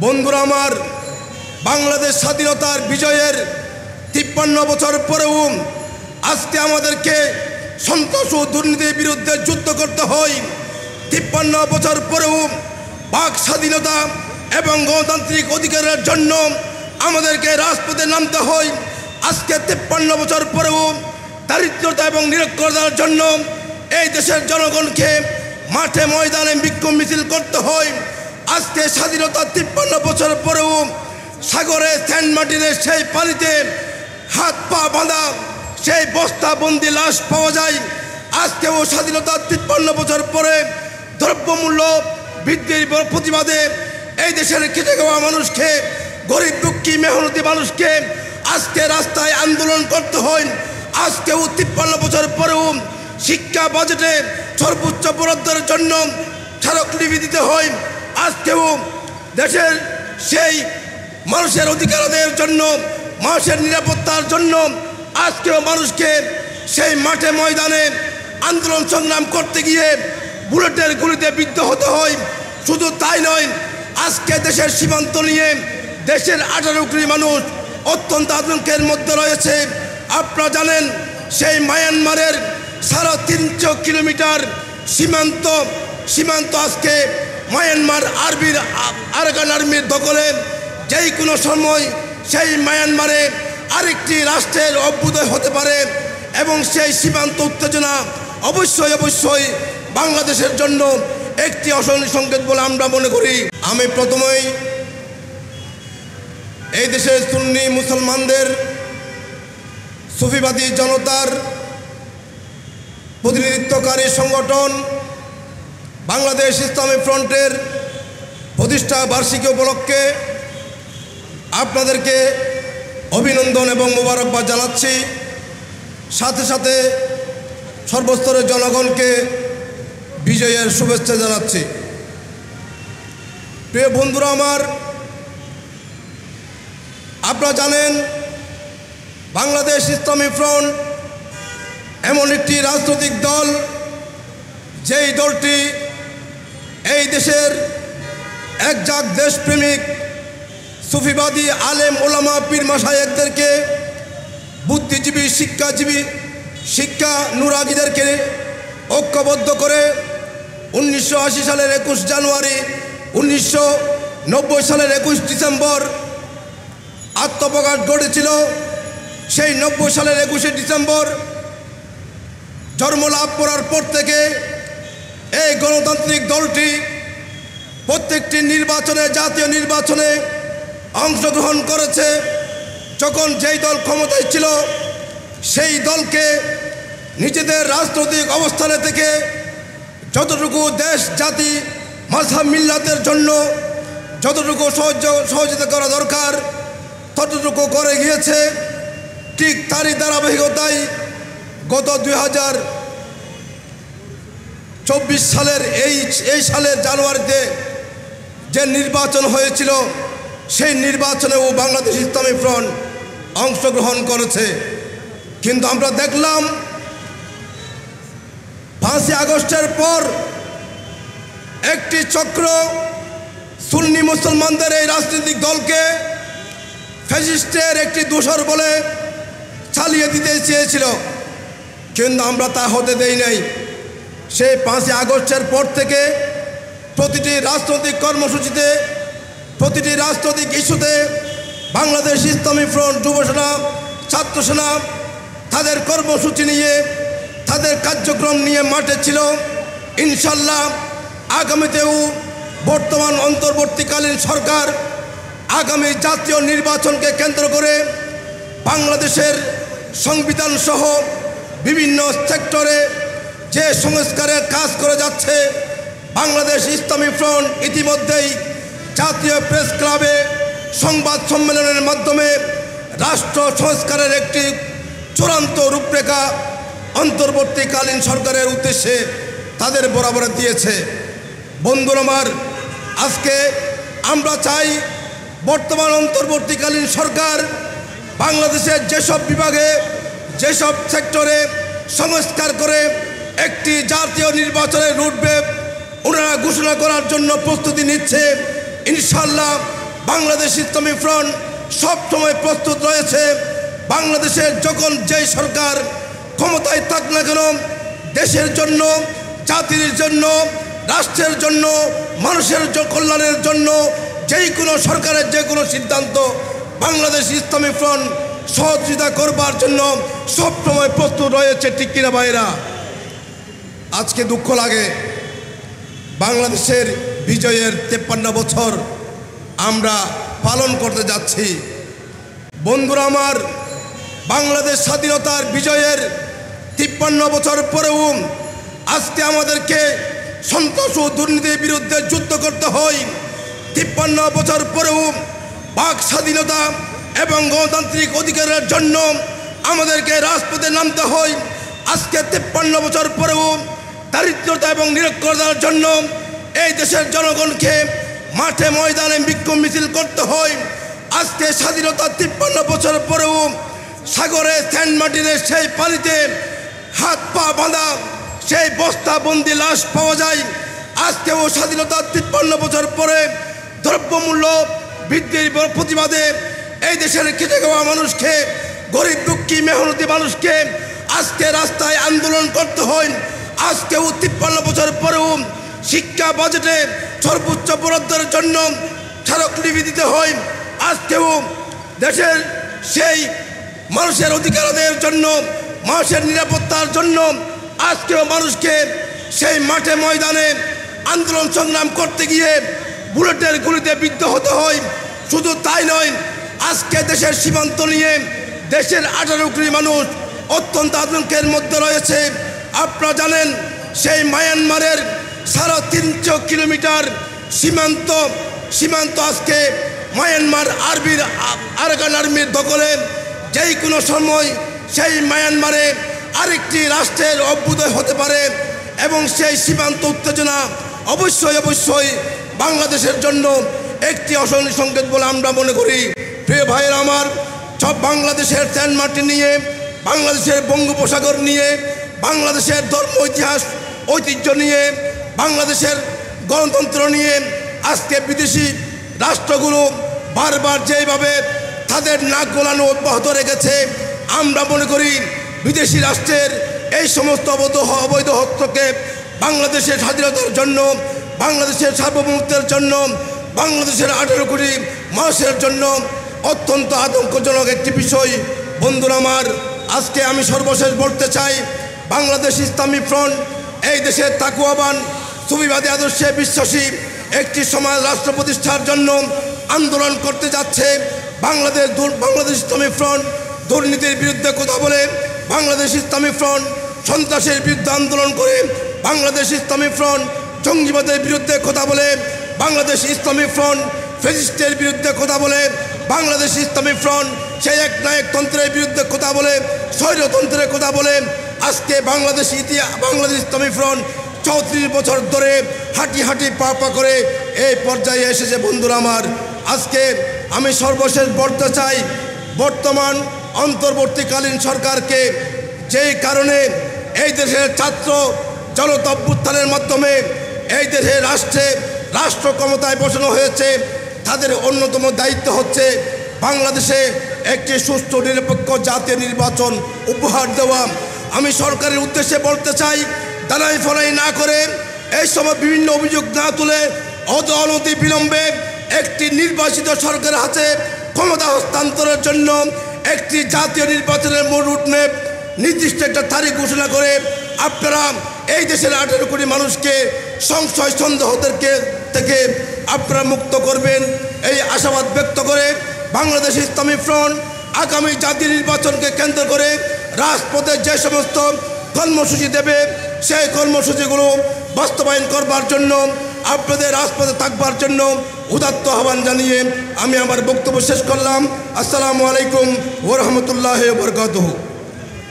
বন্ধুরা আমার, বাংলাদেশ স্বাধীনতার বিজয়ের ৫৩ বছর পরেও আজকে আমাদেরকে সন্ত্রাস ও দুর্নীতির বিরুদ্ধে যুদ্ধ করতে হয়। ৫৩ বছর পরেও বাক স্বাধীনতা এবং গণতান্ত্রিক অধিকারের জন্য আমাদেরকে রাজপথে নামতে হয়। আজকে ৫৩ বছর পরেও দারিদ্রতা এবং নিরক্ষরতার জন্য এই দেশের জনগণকে মাঠে ময়দানে বিক্ষোভ মিছিল করতে হয়। আজকে স্বাধীনতার ৫৩ বছর পরেও সাগরে সেন্ট মার্টিনের সেই পানিতে হাত পা বাঁধা সেই বস্তাবন্দি লাশ পাওয়া যায়। আজকেও স্বাধীনতার ৫৩ বছর পরে দ্রব্যমূল্য বৃদ্ধির প্রতিবাদে এই দেশের খেটে খাওয়া মানুষকে, গরিব দুঃখী মেহনতি মানুষকে আজকে রাস্তায় আন্দোলন করতে হয়। আজকেও ৫৩ বছর পরেও শিক্ষা বাজেটে সর্বোচ্চ বরাদ্দের জন্য স্মারকলিপি দিতে হয়। আজকেও দেশের সেই মানুষের অধিকার আদায়ের জন্য, মানুষের নিরাপত্তার জন্য আজকেও মানুষকে সেই মাঠে ময়দানে আন্দোলন সংগ্রাম করতে গিয়ে বুলেটের গুলিতে বিদ্ধ হতে হয়। শুধু তাই নয়, আজকে দেশের সীমান্ত নিয়ে দেশের ১৮ কোটি মানুষ অত্যন্ত আতঙ্কের মধ্যে রয়েছে। আপনারা জানেন, সেই মায়ানমারের ৩৫০ কিলোমিটার সীমান্ত আজকে মায়ানমার আরাকান আর্মির দখলে। যেই কোনো সময় সেই মায়ানমারে আরেকটি রাষ্ট্রের অভ্যুদয় হতে পারে এবং সেই সীমান্ত উত্তেজনা অবশ্যই বাংলাদেশের জন্য একটি অশনি সংকেত বলে আমরা মনে করি। আমি প্রথমেই এই দেশের সুন্নি মুসলমানদের, সুফিবাদী জনতার প্রতিনিধিত্বকারী সংগঠন বাংলাদেশ ইসলামী ফ্রন্টের প্রতিষ্ঠা বার্ষিকী উপলক্ষে আপনাদেরকে অভিনন্দন এবং মোবারকবাদ জানাচ্ছি। সাথে সাথে সর্বস্তরের জনগণকে বিজয়ের শুভেচ্ছা জানাচ্ছি। প্রিয় বন্ধুরা আমার, আপনারা জানেন বাংলাদেশ ইসলামী ফ্রন্ট এমন একটি রাজনৈতিক দল, যেই দলটি এই দেশের একজাক দেশপ্রেমিক সুফিবাদী আলেম ওলামা পীর মাশায়েখদেরকে, বুদ্ধিজীবী শিক্ষা নুরাগীদেরকে ঐক্যবদ্ধ করে ১৯৮০ সালের ২১ জানুয়ারি, ১৯৯০ সালের ২১ ডিসেম্বর আত্মপ্রকাশ ঘটেছিল। সেই ৯০ সালের ২১শে ডিসেম্বর জন্মলাভ করার পর থেকে এই গণতান্ত্রিক দলটি প্রত্যেকটি নির্বাচনে, জাতীয় নির্বাচনে অংশগ্রহণ করেছে। যখন যেই দল ক্ষমতায় ছিল সেই দলকে নিজেদের রাজনৈতিক অবস্থানে থেকে যতটুকু দেশ, জাতি, মাযহাব, মিল্লাতের জন্য যতটুকু সহযোগিতা করা দরকার ততটুকু করে গিয়েছে। ঠিক তারই ধারাবাহিকতায় গত ২০২৪ সালের এই সালের জানুয়ারিতে যে নির্বাচন হয়েছিল, সেই নির্বাচনেও বাংলাদেশ ইসলামী ফ্রন্ট অংশগ্রহণ করেছে। কিন্তু আমরা দেখলাম ৫ই আগস্টের পর একটি চক্র সুন্নি মুসলমানদের এই রাজনৈতিক দলকে ফ্যাসিস্টের একটি দোসর বলে চালিয়ে দিতে চেয়েছিল, কিন্তু আমরা তা হতে দেই নাই। সেই ৫ই আগস্টের পর থেকে প্রতিটি রাজনৈতিক কর্মসূচিতে, প্রতিটি রাজনৈতিক ইস্যুতে বাংলাদেশ ইসলামী ফ্রন্ট, যুবসেনা, ছাত্রসেনা তাদের কর্মসূচি নিয়ে, তাদের কার্যক্রম নিয়ে মাঠে ছিল। ইনশাল্লাহ আগামীতেও বর্তমান অন্তর্বর্তীকালীন সরকার আগামী জাতীয় নির্বাচনকে কেন্দ্র করে বাংলাদেশের সংবিধান সহ বিভিন্ন সেক্টরে যে সংস্কারের কাজ করে যাচ্ছে, বাংলাদেশ ইসলামী ফ্রন্ট ইতিমধ্যেই জাতীয় প্রেস ক্লাবে সংবাদ সম্মেলনের মাধ্যমে রাষ্ট্র সংস্কারের একটি চূড়ান্ত রূপরেখা অন্তর্বর্তীকালীন সরকারের উদ্দেশ্যে তাদের বরাবর দিয়েছে। বন্ধুরা আমার, আজকে আমরা চাই বর্তমান অন্তর্বর্তীকালীন সরকার বাংলাদেশের যেসব বিভাগে, যেসব সেক্টরে সংস্কার করে একটি জাতীয় নির্বাচনের রুটম্যাপ ওনারা ঘোষণা করার জন্য প্রস্তুতি নিচ্ছে। ইনশাল্লাহ বাংলাদেশ ইসলামী ফ্রন্ট সবসময় প্রস্তুত রয়েছে বাংলাদেশের যখন যেই সরকার ক্ষমতায় থাক না কেন দেশের জন্য, জাতির জন্য, রাষ্ট্রের জন্য, মানুষের কল্যাণের জন্য যেই কোনো সরকারের যে কোনো সিদ্ধান্ত বাংলাদেশ ইসলামী ফ্রন্ট সহযোগিতা করবার জন্য সবসময় প্রস্তুত রয়েছে। ঠিক কিনা ভাইরা? আজকে দুঃখ লাগে, বাংলাদেশের বিজয়ের 53 বছর আমরা পালন করতে যাচ্ছি। বন্ধুরা আমার, বাংলাদেশ স্বাধীনতার বিজয়ের 53 বছর পরেও আজকে আমাদেরকে সন্ত্রাস ও দুর্নীতির বিরুদ্ধে যুদ্ধ করতে হয়। 53 বছর পরেও বাক স্বাধীনতা এবং গণতান্ত্রিক অধিকারের জন্য আমাদেরকে রাজপথে নামতে হয়। আজকে 53 বছর পরেও দারিদ্রতা এবং নিরক্ষরতার জন্য এই দেশের জনগণকে মাঠে ময়দানে বিক্ষোভ মিছিল করতে হয়। আজকে স্বাধীনতা 53 বছর পরেও সাগরে সেন্ট মার্টিনের সেই পানিতে হাত পা বাঁধা সেই বস্তাবন্দি লাশ পাওয়া যায়। আজকেও স্বাধীনতা 53 বছর পরে দ্রব্যমূল্য বৃদ্ধির প্রতিবাদে এই দেশের খেটে খাওয়া মানুষকে, গরিব দুঃখী মেহনতি মানুষকে আজকে রাস্তায় আন্দোলন করতে হয়। আজকেও 53 বছর পরেও শিক্ষা বাজেটে সর্বোচ্চ বরাদ্দের জন্য স্মারকলিপি দিতে হয়। আজকেও দেশের সেই মানুষের অধিকার আদায়ের জন্য, মানুষের নিরাপত্তার জন্য আজকেও মানুষকে সেই মাঠে ময়দানে আন্দোলন সংগ্রাম করতে গিয়ে বুলেটের গুলিতে বিদ্ধ হতে হয়। শুধু তাই নয়, আজকে দেশের সীমান্ত নিয়ে দেশের 18 কোটি মানুষ অত্যন্ত আতঙ্কের মধ্যে রয়েছে। আপনারা জানেন সেই মায়ানমারের 350 কিলোমিটার সীমান্ত আজকে মায়ানমার আরাকান আর্মির দখলে। যেই কোনো সময় সেই মায়ানমারে আরেকটি রাষ্ট্রের অভ্যুদয় হতে পারে এবং সেই সীমান্ত উত্তেজনা অবশ্যই বাংলাদেশের জন্য একটি অশনি সংকেত বলে আমরা মনে করি। প্রিয় ভাইয়েরা আমার, সব বাংলাদেশের সেন্ট মার্টিন নিয়ে, বাংলাদেশের বঙ্গোপসাগর নিয়ে, বাংলাদেশের ধর্ম ইতিহাস ঐতিহ্য নিয়ে, বাংলাদেশের গণতন্ত্র নিয়ে আজকে বিদেশি রাষ্ট্রগুলো বারবার যেভাবে তাদের নাক গলানো অব্যাহত রেখেছে, আমরা মনে করি বিদেশি রাষ্ট্রের এই সমস্ত অবৈধ হস্তক্ষেপ বাংলাদেশের স্বাধীনতার জন্য, বাংলাদেশের সার্বভৌমত্বের জন্য, বাংলাদেশের 18 কোটি মানুষের জন্য অত্যন্ত আতঙ্কজনক একটি বিষয়। বন্ধুরা আমার, আজকে আমি সর্বশেষ বলতে চাই, বাংলাদেশ ইসলামী ফ্রন্ট এই দেশের তাকুয়াবান সুফিবাদী আদর্শে বিশ্বাসী একটি সমাজ রাষ্ট্র প্রতিষ্ঠার জন্য আন্দোলন করতে যাচ্ছে। বাংলাদেশ ইসলামী ফ্রন্ট দুর্নীতির বিরুদ্ধে কথা বলে, বাংলাদেশ ইসলামী ফ্রন্ট সন্ত্রাসের বিরুদ্ধে আন্দোলন করে, বাংলাদেশ ইসলামী ফ্রন্ট জঙ্গিবাদের বিরুদ্ধে কথা বলে, বাংলাদেশ ইসলামী ফ্রন্ট ফ্যাসিস্টের বিরুদ্ধে কথা বলে, বাংলাদেশ ইসলামী ফ্রন্ট সেই একনায়কতন্ত্রের বিরুদ্ধে কথা বলে, স্বৈরতন্ত্রের কথা বলে। আজকে বাংলাদেশ ইসলামী ফ্রন্ট 34 বছর ধরে হাঁটি পা করে এই পর্যায়ে এসেছে। বন্ধুরা আমার, আজকে আমি সর্বশেষ বলতে চাই, বর্তমান অন্তর্বর্তীকালীন সরকারকে যেই কারণে এই দেশের ছাত্র জনতা অভ্যুত্থানের মাধ্যমে এই দেশের রাষ্ট্র ক্ষমতায় বসানো হয়েছে, তাদের অন্যতম দায়িত্ব হচ্ছে বাংলাদেশে একটি সুষ্ঠু নিরপেক্ষ জাতীয় নির্বাচন উপহার দেওয়া। আমি সরকারের উদ্দেশ্যে বলতে চাই, দালাই ফলাই না করে, এই সময় বিভিন্ন অভিযোগ না তুলে অনতি বিলম্বে একটি নির্বাচিত সরকারের হাতে ক্ষমতা হস্তান্তরের জন্য একটি জাতীয় নির্বাচনের মূল রুটম্যাপ নির্দিষ্ট একটা তারিখ ঘোষণা করে আপনারা এই দেশের 18 কোটি মানুষকে সংশয় সন্দেহ থেকে আপনারা মুক্ত করবেন, এই আশাবাদ ব্যক্ত করে বাংলাদেশ ইসলামী ফ্রন্ট আগামী জাতীয় নির্বাচনকে কেন্দ্র করে রাজপথে যে সমস্ত কর্মসূচি দেবে, সেই কর্মসূচিগুলো বাস্তবায়ন করবার জন্য, আপনাদের রাজপথে থাকবার জন্য উদাত্ত আহ্বান জানিয়ে আমি আমার বক্তব্য শেষ করলাম। আসসালামু আলাইকুম ওয়া রাহমাতুল্লাহি ওয়া বারাকাতুহু।